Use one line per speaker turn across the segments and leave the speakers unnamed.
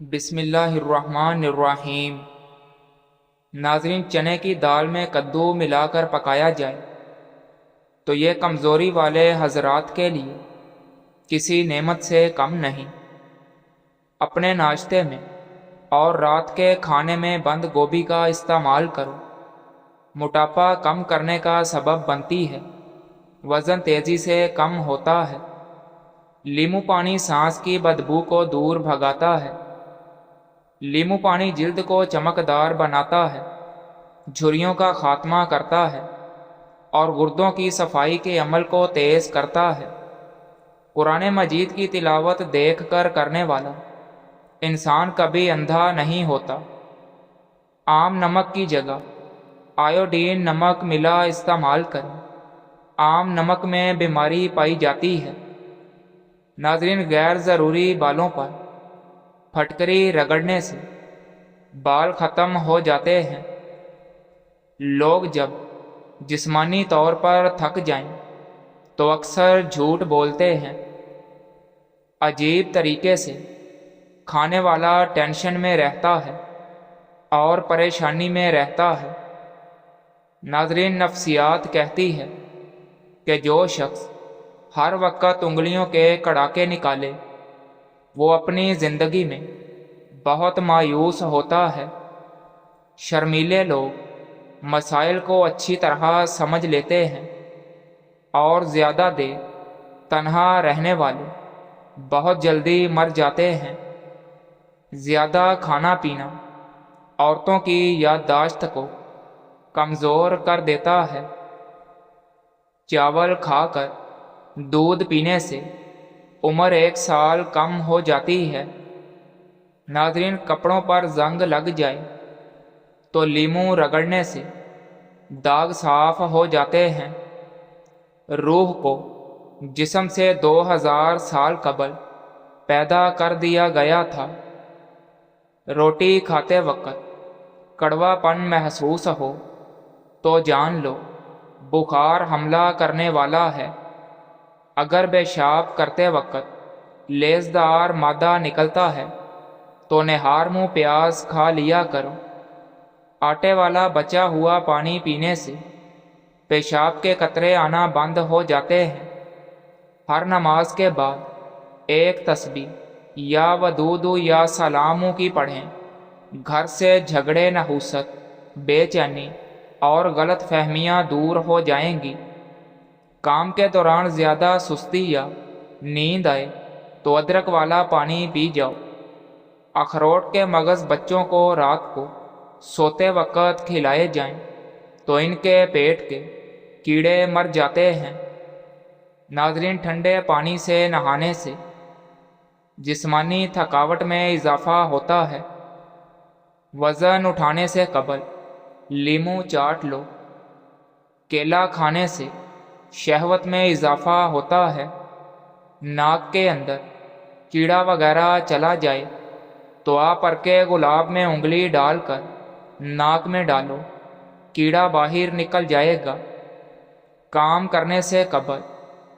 بسم اللہ الرحمن الرحیم۔ ناظرین، چنے کی دال میں کدو ملا کر پکایا جائے تو یہ کمزوری والے حضرات کے لیے کسی نعمت سے کم نہیں۔ اپنے ناشتے میں اور رات کے کھانے میں بند گوبھی کا استعمال کرو، موٹاپا کم کرنے کا سبب بنتی ہے، وزن تیزی سے کم ہوتا ہے۔ لیمو پانی سانس کی بدبو کو دور بھگاتا ہے۔ لیمو پانی جلد کو چمکدار بناتا ہے، جھریوں کا خاتمہ کرتا ہے اور گردوں کی صفائی کے عمل کو تیز کرتا ہے۔ قرآن مجید کی تلاوت دیکھ کر کرنے والا انسان کبھی اندھا نہیں ہوتا۔ عام نمک کی جگہ آیوڈین نمک ملا استعمال کریں۔ عام نمک میں بیماری پائی جاتی ہے۔ ناظرین، غیر ضروری بالوں پر پھٹکری رگڑنے سے بال ختم ہو جاتے ہیں۔ لوگ جب جسمانی طور پر تھک جائیں تو اکثر جھوٹ بولتے ہیں۔ عجیب طریقے سے کھانے والا ٹینشن میں رہتا ہے اور پریشانی میں رہتا ہے۔ ناظرین، نفسیات کہتی ہے کہ جو شخص ہر وقت انگلیوں کے کڑاکے نکالے وہ اپنی زندگی میں بہت مایوس ہوتا ہے۔ شرمیلے لوگ مسائل کو اچھی طرح سمجھ لیتے ہیں اور زیادہ دیر تنہا رہنے والے بہت جلدی مر جاتے ہیں۔ زیادہ کھانا پینا عورتوں کی یادداشت کو کمزور کر دیتا ہے۔ چاول کھا کر دودھ پینے سے عمر 1 سال کم ہو جاتی ہے۔ ناظرین، کپڑوں پر زنگ لگ جائے تو لیمو رگڑنے سے داغ صاف ہو جاتے ہیں۔ روح کو جسم سے 2000 سال قبل پیدا کر دیا گیا تھا۔ روٹی کھاتے وقت کڑوا پن محسوس ہو تو جان لو بخار حملہ کرنے والا ہے۔ اگر پیشاب کرتے وقت لیزدار مادہ نکلتا ہے تو نہار منہ پیاز کھا لیا کرو۔ آٹے والا بچا ہوا پانی پینے سے پیشاب کے قطرے آنا بند ہو جاتے ہیں۔ ہر نماز کے بعد ایک تسبیح یا ودود یا سلام کی پڑھیں۔ گھر سے جھگڑے، نحوست، بے چینی اور غلط فہمیاں دور ہو جائیں گی۔ کام کے دوران زیادہ سستی یا نیند آئے تو ادرک والا پانی پی جاؤ۔ اخروٹ کے مغز بچوں کو رات کو سوتے وقت کھلائے جائیں تو ان کے پیٹ کے کیڑے مر جاتے ہیں۔ ناظرین، ٹھنڈے پانی سے نہانے سے جسمانی تھکاوٹ میں اضافہ ہوتا ہے۔ وزن اٹھانے سے قبل لیمو چاٹ لو۔ کیلا کھانے سے شہوت میں اضافہ ہوتا ہے۔ ناک کے اندر کیڑا وغیرہ چلا جائے تو آپ کے گلاب میں انگلی ڈال کر ناک میں ڈالو، کیڑا باہر نکل جائے گا۔ کام کرنے سے قبل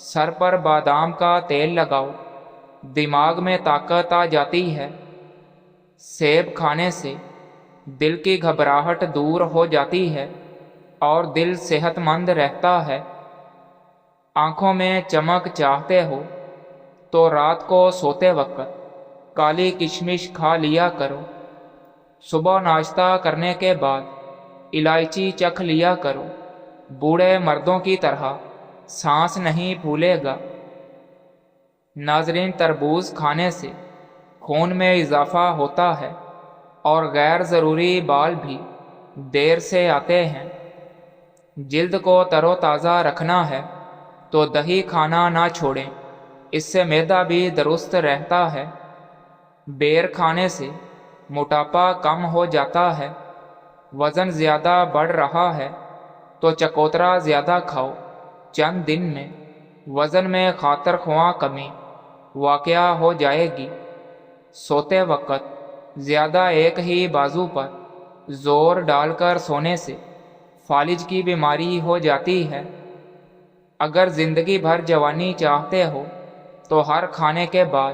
سر پر بادام کا تیل لگاؤ، دماغ میں طاقت آ جاتی ہے۔ سیب کھانے سے دل کی گھبراہٹ دور ہو جاتی ہے اور دل صحت مند رہتا ہے۔ آنکھوں میں چمک چاہتے ہو تو رات کو سوتے وقت کالی کشمش کھا لیا کرو۔ صبح ناشتہ کرنے کے بعد الائچی چکھ لیا کرو۔ بوڑھے مردوں کی طرح سانس نہیں پھولے گا۔ ناظرین، تربوز کھانے سے خون میں اضافہ ہوتا ہے اور غیر ضروری بال بھی دیر سے آتے ہیں۔ جلد کو تر و تازہ رکھنا ہے تو دہی کھانا نہ چھوڑیں، اس سے معدہ بھی درست رہتا ہے۔ بیر کھانے سے موٹاپا کم ہو جاتا ہے۔ وزن زیادہ بڑھ رہا ہے تو چکوترا زیادہ کھاؤ، چند دن میں وزن میں خاطر خواہ کمی واقع ہو جائے گی۔ سوتے وقت زیادہ ایک ہی بازو پر زور ڈال کر سونے سے فالج کی بیماری ہو جاتی ہے۔ اگر زندگی بھر جوانی چاہتے ہو تو ہر کھانے کے بعد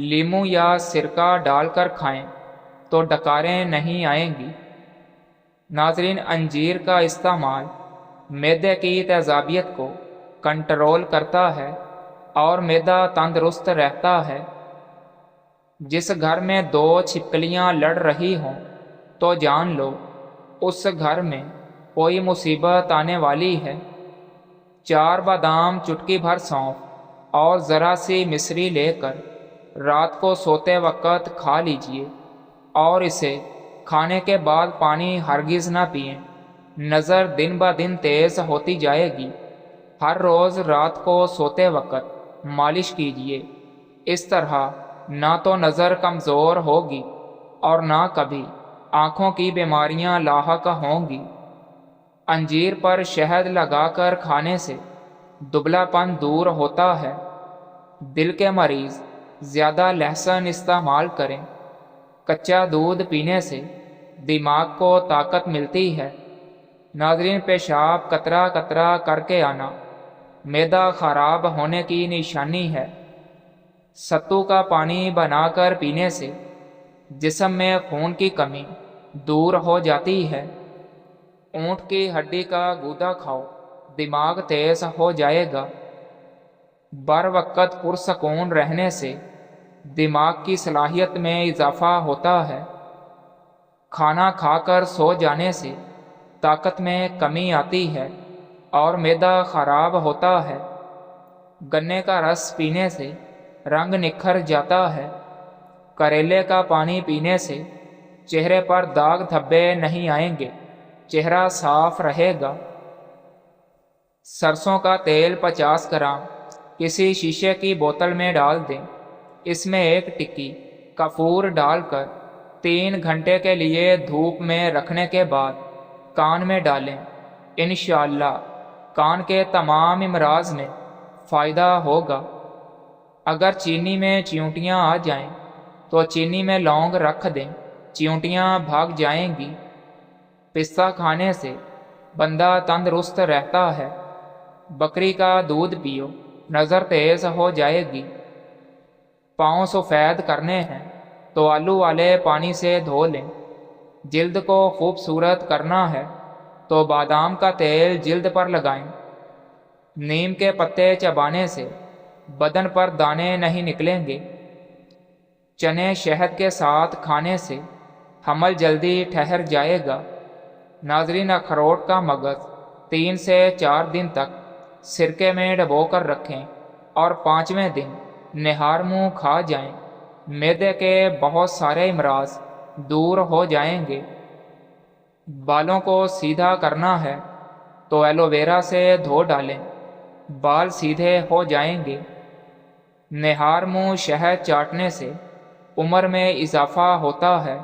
لیمو یا سرکہ ڈال کر کھائیں تو ڈکاریں نہیں آئیں گی۔ ناظرین، انجیر کا استعمال معدے کی تیزابیت کو کنٹرول کرتا ہے اور معدہ تندرست رہتا ہے۔ جس گھر میں 2 چھپکلیاں لڑ رہی ہوں تو جان لو اس گھر میں کوئی مصیبت آنے والی ہے۔ 4 بادام، چٹکی بھر سونف اور ذرا سی مصری لے کر رات کو سوتے وقت کھا لیجئے، اور اسے کھانے کے بعد پانی ہرگز نہ پئیں۔ نظر دن بدن تیز ہوتی جائے گی۔ ہر روز رات کو سوتے وقت مالش کیجئے۔ اس طرح نہ تو نظر کمزور ہوگی اور نہ کبھی آنکھوں کی بیماریاں لاحق ہوں گی۔ انجیر پر شہد لگا کر کھانے سے دبلا پن دور ہوتا ہے۔ دل کے مریض زیادہ لہسن استعمال کریں۔ کچا دودھ پینے سے دماغ کو طاقت ملتی ہے۔ ناظرین، پیشاب قطرہ قطرہ کر کے آنا معدہ خراب ہونے کی نشانی ہے۔ ستو کا پانی بنا کر پینے سے جسم میں خون کی کمی دور ہو جاتی ہے۔ اونٹ کی ہڈی کا گودا کھاؤ، دماغ تیز ہو جائے گا۔ بر وقت پرسکون رہنے سے دماغ کی صلاحیت میں اضافہ ہوتا ہے۔ کھانا کھا کر سو جانے سے طاقت میں کمی آتی ہے اور معدہ خراب ہوتا ہے۔ گنے کا رس پینے سے رنگ نکھر جاتا ہے۔ کریلے کا پانی پینے سے چہرے پر داغ دھبے نہیں آئیں گے، چہرہ صاف رہے گا۔ سرسوں کا تیل 50 گرام کسی شیشے کی بوتل میں ڈال دیں۔ اس میں 1 ٹکی کافور ڈال کر 3 گھنٹے کے لیے دھوپ میں رکھنے کے بعد کان میں ڈالیں۔ انشاءاللہ کان کے تمام امراض میں فائدہ ہوگا۔ اگر چینی میں چیونٹیاں آ جائیں تو چینی میں لونگ رکھ دیں، چیونٹیاں بھاگ جائیں گی۔ پستہ کھانے سے بندہ تندرست رہتا ہے۔ بکری کا دودھ پیو، نظر تیز ہو جائے گی۔ پاؤں سفید کرنے ہیں تو آلو والے پانی سے دھو لیں۔ جلد کو خوبصورت کرنا ہے تو بادام کا تیل جلد پر لگائیں۔ نیم کے پتے چبانے سے بدن پر دانے نہیں نکلیں گے۔ چنے شہد کے ساتھ کھانے سے حمل جلدی ٹھہر جائے گا۔ ناظرین، اخروٹ کا مغز 3 سے 4 دن تک سرکے میں ڈبو کر رکھیں اور 5ویں دن نہار منہ کھا جائیں۔ معدے کے بہت سارے امراض دور ہو جائیں گے۔ بالوں کو سیدھا کرنا ہے تو ایلو ویرا سے دھو ڈالیں، بال سیدھے ہو جائیں گے۔ نہار منہ شہد چاٹنے سے عمر میں اضافہ ہوتا ہے۔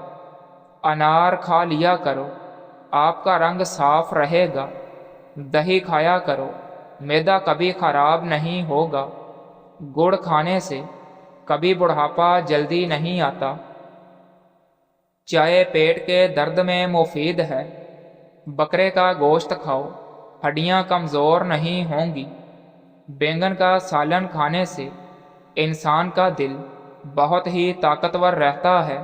انار کھا لیا کرو، آپ کا رنگ صاف رہے گا۔ دہی کھایا کرو، معدہ کبھی خراب نہیں ہوگا۔ گڑ کھانے سے کبھی بڑھاپا جلدی نہیں آتا۔ چائے پیٹ کے درد میں مفید ہے۔ بکرے کا گوشت کھاؤ، ہڈیاں کمزور نہیں ہوں گی۔ بینگن کا سالن کھانے سے انسان کا دل بہت ہی طاقتور رہتا ہے۔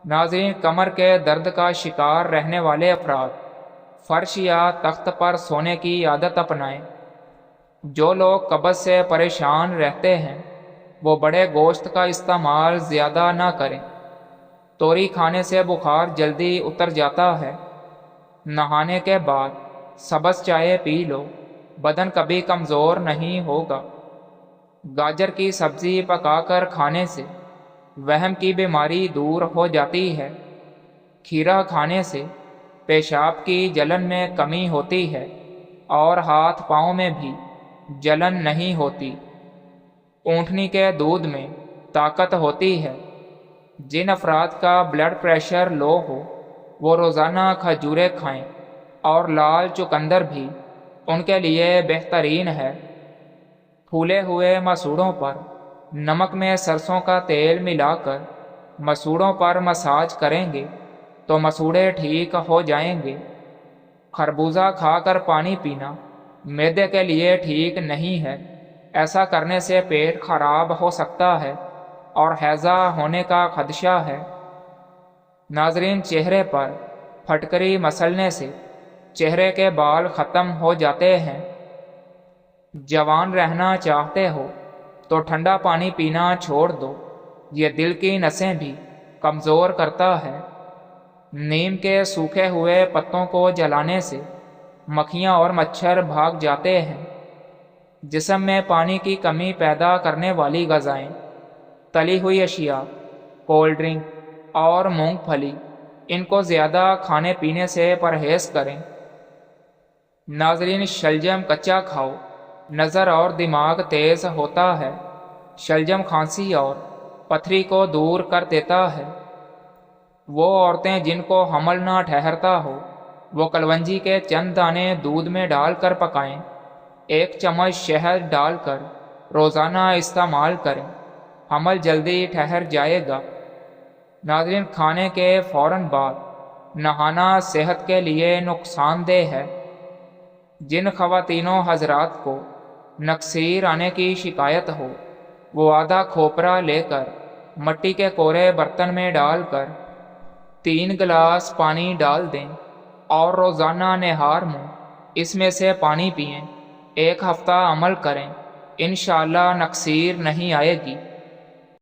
ناظرین، کمر کے درد کا شکار رہنے والے افراد فرش یا تخت پر سونے کی عادت اپنائیں۔ جو لوگ قبض سے پریشان رہتے ہیں وہ بڑے گوشت کا استعمال زیادہ نہ کریں۔ توری کھانے سے بخار جلدی اتر جاتا ہے۔ نہانے کے بعد سبز چائے پی لو، بدن کبھی کمزور نہیں ہوگا۔ گاجر کی سبزی پکا کر کھانے سے وہم کی بیماری دور ہو جاتی ہے۔ کھیرا کھانے سے پیشاب کی جلن میں کمی ہوتی ہے اور ہاتھ پاؤں میں بھی جلن نہیں ہوتی۔ اونٹنی کے دودھ میں طاقت ہوتی ہے۔ جن افراد کا بلڈ پریشر لو ہو وہ روزانہ کھجوریں کھائیں، اور لال چقندر بھی ان کے لیے بہترین ہے۔ پھولے ہوئے مسوڑوں پر نمک میں سرسوں کا تیل ملا کر مسوڑوں پر مساج کریں گے تو مسوڑے ٹھیک ہو جائیں گے۔ خربوزہ کھا کر پانی پینا معدے کے لیے ٹھیک نہیں ہے۔ ایسا کرنے سے پیٹ خراب ہو سکتا ہے۔ اور حیضہ ہونے کا خدشہ ہے۔ ناظرین، چہرے پر پھٹکری مسلنے سے چہرے کے بال ختم ہو جاتے ہیں۔ جوان رہنا چاہتے ہو تو ٹھنڈا پانی پینا چھوڑ دو، یہ دل کی نسیں بھی کمزور کرتا ہے۔ نیم کے سوکھے ہوئے پتوں کو جلانے سے مکھیاں اور مچھر بھاگ جاتے ہیں۔ جسم میں پانی کی کمی پیدا کرنے والی غذائیں، تلی ہوئی اشیاء، کولڈ ڈرنک اور مونگ پھلی، ان کو زیادہ کھانے پینے سے پرہیز کریں۔ ناظرین، شلجم کچا کھاؤ، نظر اور دماغ تیز ہوتا ہے۔ شلجم کھانسی اور پتھری کو دور کر دیتا ہے۔ وہ عورتیں جن کو حمل نہ ٹھہرتا ہو وہ کلونجی کے چند دانے دودھ میں ڈال کر پکائیں، 1 چمچ شہد ڈال کر روزانہ استعمال کریں، حمل جلدی ٹھہر جائے گا۔ ناظرین، کھانے کے فوراً بعد نہانا صحت کے لیے نقصان دہ ہے۔ جن خواتین و حضرات کو نکسیر آنے کی شکایت ہو وہ آدھا کھوپرا لے کر مٹی کے کورے برتن میں ڈال کر 3 گلاس پانی ڈال دیں اور روزانہ نہار منہ اس میں سے پانی پئیں۔ 1 ہفتہ عمل کریں، انشاءاللہ نکسیر نہیں آئے گی۔